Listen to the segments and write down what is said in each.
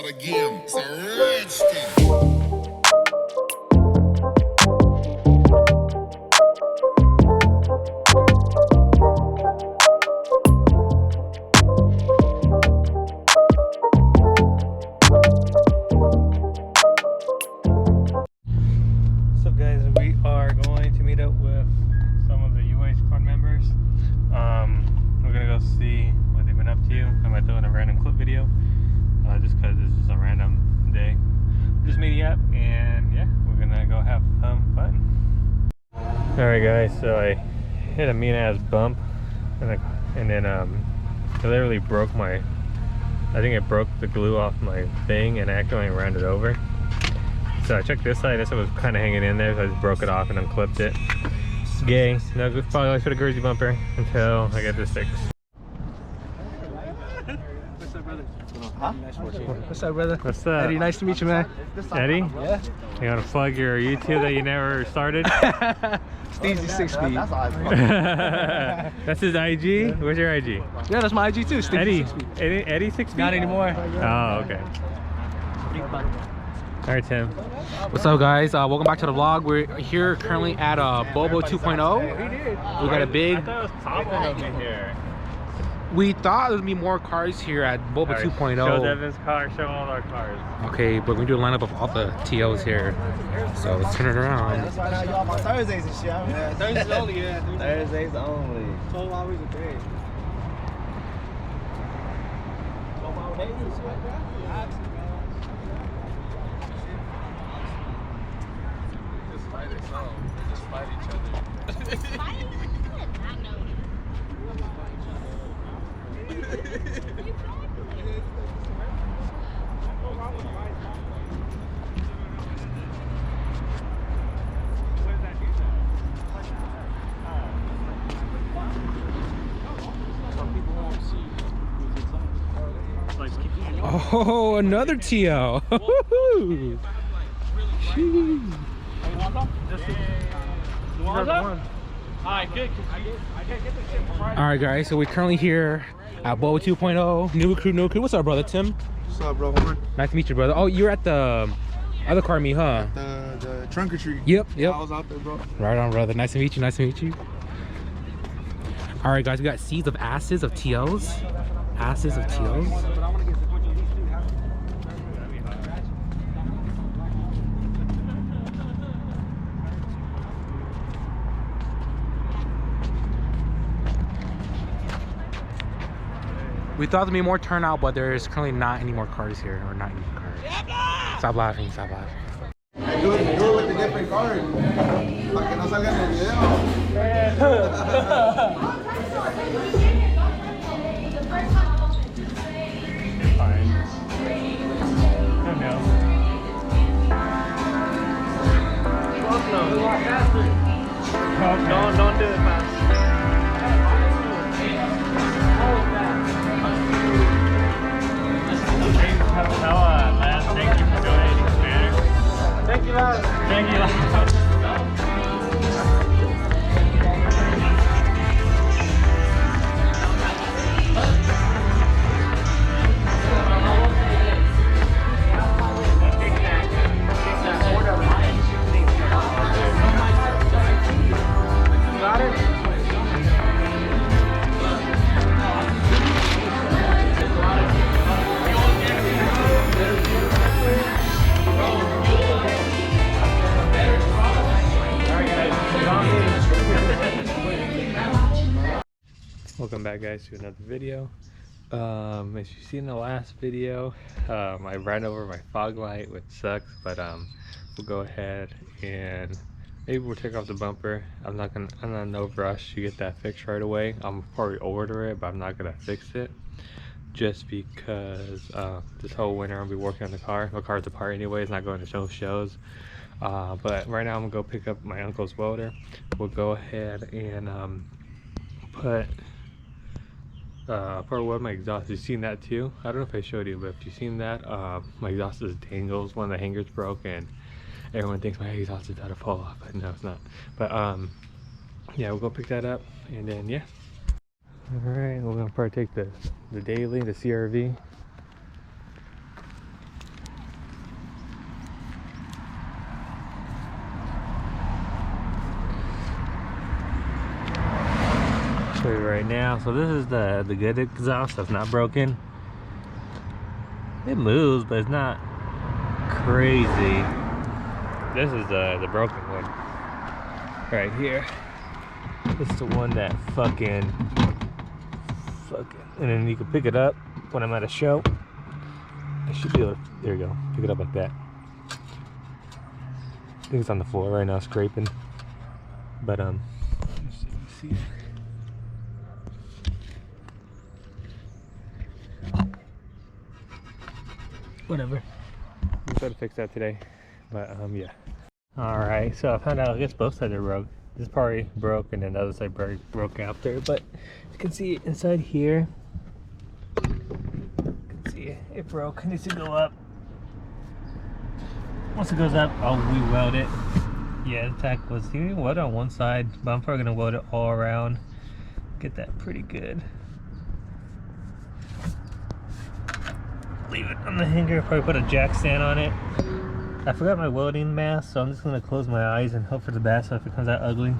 that again. It's a rich thing. What's up, guys? We are going to meet up with some of the UA squad members. We're gonna go see what they've been up to. I might throw in a random clip video, just because it's just a random day. We're just meeting up, and yeah, we're gonna go have some fun. All right, guys. So I hit a mean ass bump, and then I literally broke my. I think it broke the glue off my thing, and I accidentally ran it over. So I checked this side. This one was kind of hanging in there, so I just broke it off and unclipped it. Gay. No good. Probably like for the greasy bumper until I get this fixed. What's up, brother? Huh? What's up, brother? What's up? Eddie, nice to meet you, man. Eddie? Yeah. You want to plug your YouTube that you never started? Steezy 6 speed. That's awesome. That's his IG? Where's your IG? Yeah, that's my IG too. Steezy Eddie. 6 speed. Eddie 6 feet? Not anymore. Oh, okay. All right, Tim. What's up, guys? Welcome back to the vlog. We're here currently at Bobo 2.0. We got a big. I thought it was toppling over here. We thought there would be more cars here at Bobo 2.0. Show Devin's car, show all our cars. Okay, but we do a lineup of all the TOs here. So let's turn it around. That's why now you off on Thursdays and shit. Yeah, Thursdays only, yeah. Thursdays only. 12 hours a day. 12 hours a day. Just fight it, so they just fight each other. Oh, another TO. Alright, guys, so we're currently here at Bobo 2.0. New crew. What's up, brother Tim? What's up, bro? Nice to meet you, brother. Oh, you're at the other car meet, huh? The trunk or treat. Yep. I was out there, bro. Right on, brother. Nice to meet you. Alright, guys, we got seeds of asses of TOs. Asses of TOs. We thought there'd be more turnout, but there's currently not any more cars here, or not any more cars. Stop laughing. Do it with the different cars. Para que no salga en el Don't do it fast. Last, thank you for donating to Banner. Thank you, lad. Thank you, lad. Welcome back, guys, to another video. As you see in the last video, I ran over my fog light, which sucks, but we'll go ahead and maybe we'll take off the bumper. I'm not in no rush to get that fixed right away. I'm probably order it, but I'm not gonna fix it just because this whole winter I'll be working on the car. My car's apart anyway, it's not going to no shows. But right now I'm gonna go pick up my uncle's welder. We'll go ahead and put part of my exhaust. You've seen that too. I don't know if I showed you, but if you've seen that, my exhaust is dangles. One of the hangers broke, and everyone thinks my exhaust is about to fall off, but no, it's not. But yeah, we'll go pick that up, and then yeah. All right, we're gonna partake the daily, the CRV. right now. So this is the good exhaust that's not broken. It moves, but it's not crazy. This is the broken one right here. This is the one that fucking, and then you can pick it up when I'm at a show. I should be able to, there you go, pick it up like that. I think it's on the floor right now, scraping. But let's see it. Whatever. We'll try to fix that today. But yeah. Alright, so I found out I guess both sides are broke. This part broke and then the other side broke after. But you can see inside here. You can see it broke. It needs to go up. Once it goes up, I'll re-weld it. Yeah, the tack was even welded on one side, but I'm probably gonna weld it all around. Get that pretty good. Leave it on the hanger, probably put a jack stand on it. I forgot my welding mask, so I'm just gonna close my eyes and hope for the best. So if it comes out ugly,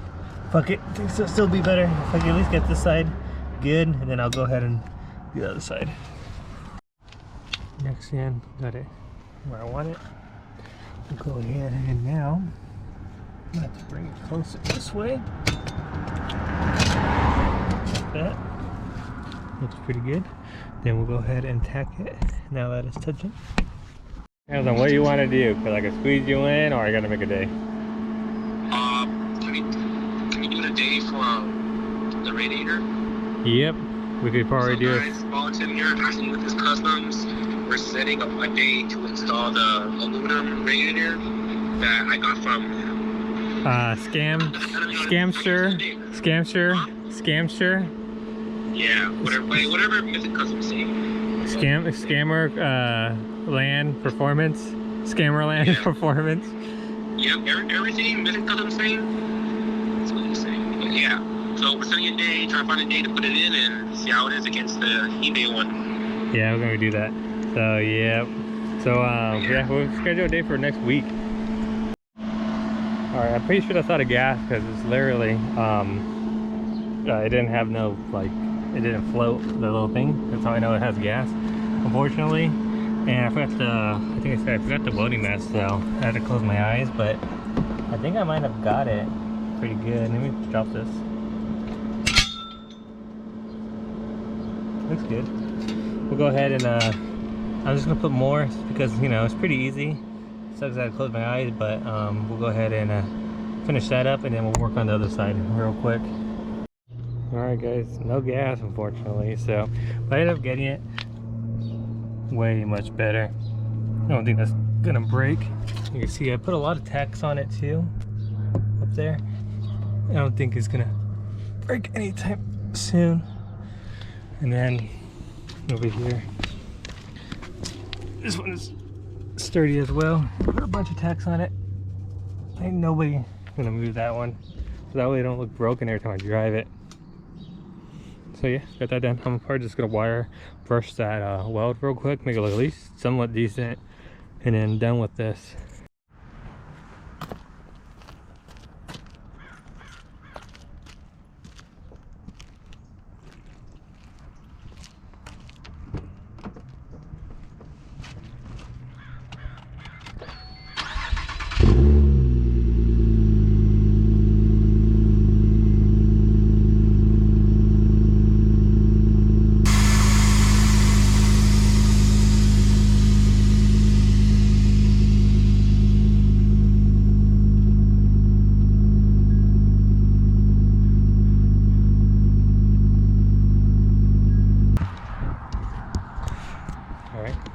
fuck it, I think it'll still be better if I can at least get this side good, and then I'll go ahead and do the other side. Next in, got it where I want it. I'll go ahead and now I'm gonna have to bring it closer this way. Like that. Looks pretty good. Then we'll go ahead and tack it now that it's touching. Depends on what you want to do. Could I squeeze you in, or I gotta make a day? Can we do it a day for the radiator? Yep, we could probably do it. While it's in here, actually with this customs, we're setting up a day to install the aluminum radiator that I got from Scamster. Yeah, whatever Mythic Customs saying. Scammerland Performance. Performance. Yep, everything Mythic Customs saying. That's what he's saying. But yeah, so we're setting a day, trying to find a day to put it in and see how it is against the eBay one. Yeah, we're gonna do that. So yeah. So yeah, we'll schedule a day for next week. Alright, I'm pretty sure that's out of gas because it's literally it didn't have no it didn't float the little thing. That's how I know it has gas, unfortunately. And I forgot I forgot the welding mask, so I had to close my eyes, but I think I might have got it pretty good. Let me drop this. Looks good. We'll go ahead and I'm just gonna put more because it's pretty easy. Sucks I had to close my eyes, but we'll go ahead and finish that up, and then we'll work on the other side real quick. Alright guys, no gas unfortunately, so I ended up getting it way much better. I don't think that's gonna break. You can see I put a lot of tacks on it too, up there. I don't think it's gonna break anytime soon. And then over here, this one is sturdy as well. Put a bunch of tacks on it. Ain't nobody gonna move that one, so that way it don't look broken every time I drive it. So yeah, got that done. I'm probably just gonna wire brush that weld real quick, make it look at least somewhat decent, and then done with this.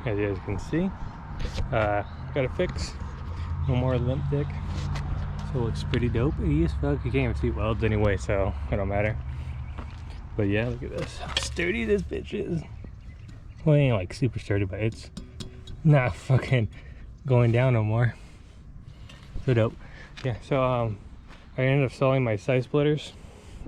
As you guys can see, got it fixed. No more limp dick, so it looks pretty dope. As fuck. You can't even see welds anyway, so it don't matter. But yeah, look at this, how sturdy this bitch is. Well, it ain't super sturdy, but it's not fucking going down no more. So dope. Yeah, so I ended up selling my side splitters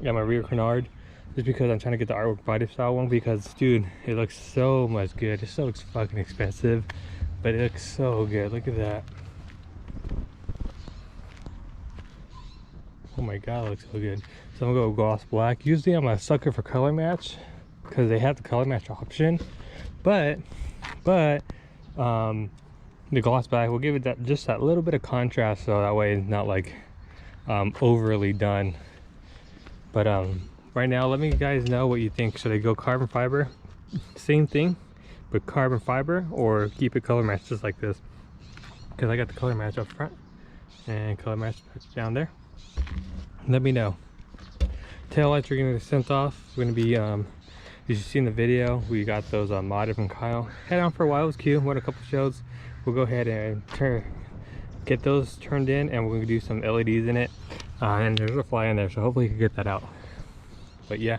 and my rear canard, just because I'm trying to get the artwork body style one, because dude, it looks so much good. It still looks fucking expensive, but it looks so good. Look at that. Oh my god, it looks so good. So I'm gonna go gloss black. Usually I'm a sucker for color match because they have the color match option, but the gloss black will give it that just that little bit of contrast, so that way it's not like overly done. But right now, let me guys know what you think. Should I go carbon fiber, same thing but carbon fiber, or keep it color match just like this? Because I got the color match up front and color match down there. Let me know. Tail lights are gonna be sent off. We're gonna be as you've seen the video, we got those modded from Kyle. Had on for a while, it was cute, won a couple shows. We'll go ahead and get those turned in, and we're gonna do some LEDs in it, and there's a fly in there, so hopefully you can get that out. But yeah,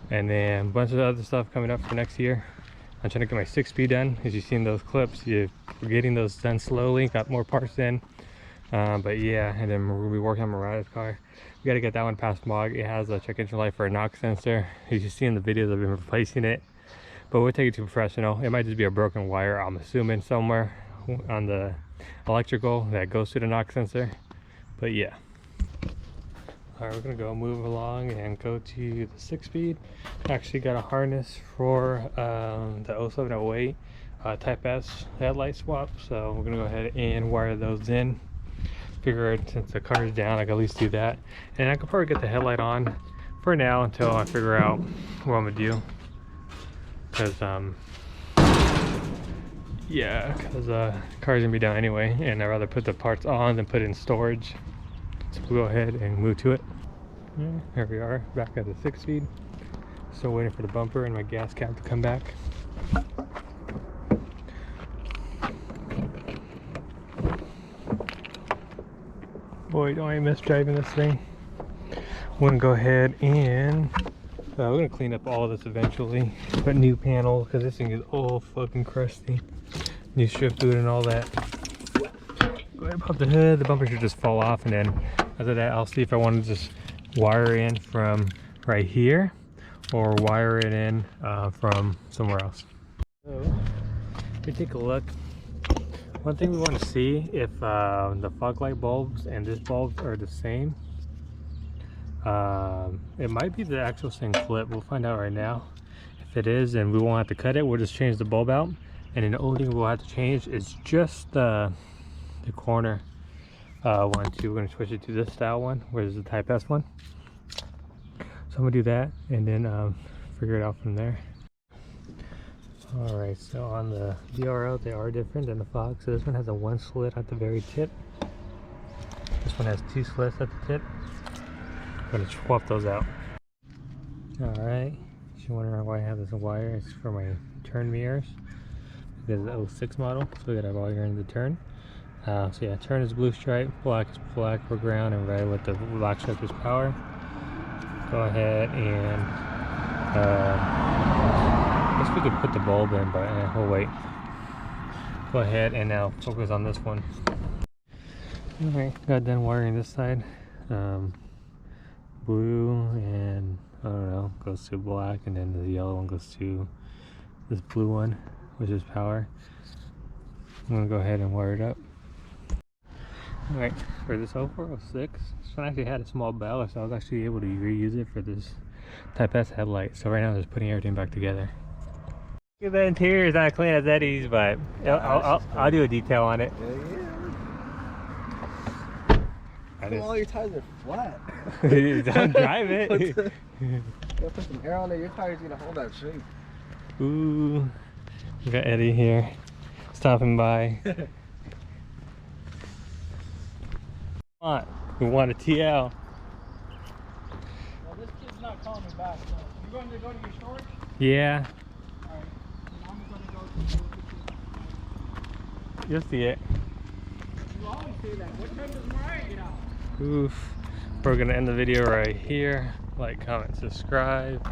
and then a bunch of other stuff coming up for next year. I'm trying to get my 6-speed done. As you've seen those clips, we're getting those done slowly, got more parts in. But yeah, and then we're gonna be working on Mariah's car. We gotta get that one past MOG. It has a check engine light for a knock sensor. As you see in the videos, I've been replacing it, but we'll take it to professional. It might just be a broken wire, I'm assuming, somewhere on the electrical that goes to the knock sensor. But yeah. All right, we're gonna go move along and go to the 6-speed. Actually got a harness for the 0708 Type S headlight swap, so we're gonna go ahead and wire those in. Figured since the car is down, I can at least do that, and I could probably get the headlight on for now until I figure out what I'm gonna do. Because yeah, because the car's gonna be down anyway, and I'd rather put the parts on than put it in storage. So we'll go ahead and move to it. Yeah, here we are, back at the 6-speed. Still waiting for the bumper and my gas cap to come back. Boy, don't I miss driving this thing. I'm gonna go ahead and we're gonna clean up all this eventually. Put new panels, because this thing is all fucking crusty. New strip fluid and all that. Go ahead and pop the hood. The bumper should just fall off, and then after that I'll see if I want to just wire in from right here or wire it in from somewhere else. So we take a look. One thing we want to see if the fog light bulbs and this bulb are the same. It might be the actual same clip. We'll find out right now. If it is, and we won't have to cut it, we'll just change the bulb out. And then the only thing we'll have to change is just the corner one too. We're going to switch it to this style one, where's the Type S one. So I'm going to do that and then figure it out from there. Alright, so on the DRL, they are different than the fog. So this one has a 1 slit at the very tip. This one has 2 slits at the tip. I'm going to swap those out. Alright, if you're wondering why I have this wire, it's for my turn mirrors. This is the 06 model, so we got a wire in the turn. So yeah, turn is blue stripe, black is black for ground, and red with the black stripe is power. Go ahead and I guess we could put the bulb in, but we'll wait. Go ahead and now focus on this one. Alright, got done wiring this side. Blue and I don't know, goes to black, and then the yellow one goes to this blue one, which is power. I'm gonna go ahead and wire it up. Alright, for this 0406, this one actually had a small ballast, so I was actually able to reuse it for this Type S headlight. So right now I'm just putting everything back together. The interior is not clean as Eddie's, but I'll do a detail on it. Yeah. All your tires are flat. Don't drive it. Gotta put some air on it. Your tire's gonna hold that shape. Ooh, we got Eddie here, stopping by. We want a TL. Well, this kid's not calling me back, so you going to go to your storage? Yeah. Alright, I'm going to go to You'll see it. You always say that. What time does Mariah get out? Oof. We're gonna end the video right here. Like, comment, subscribe.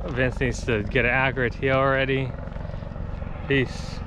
Vince needs to get an accurate TL already. Peace.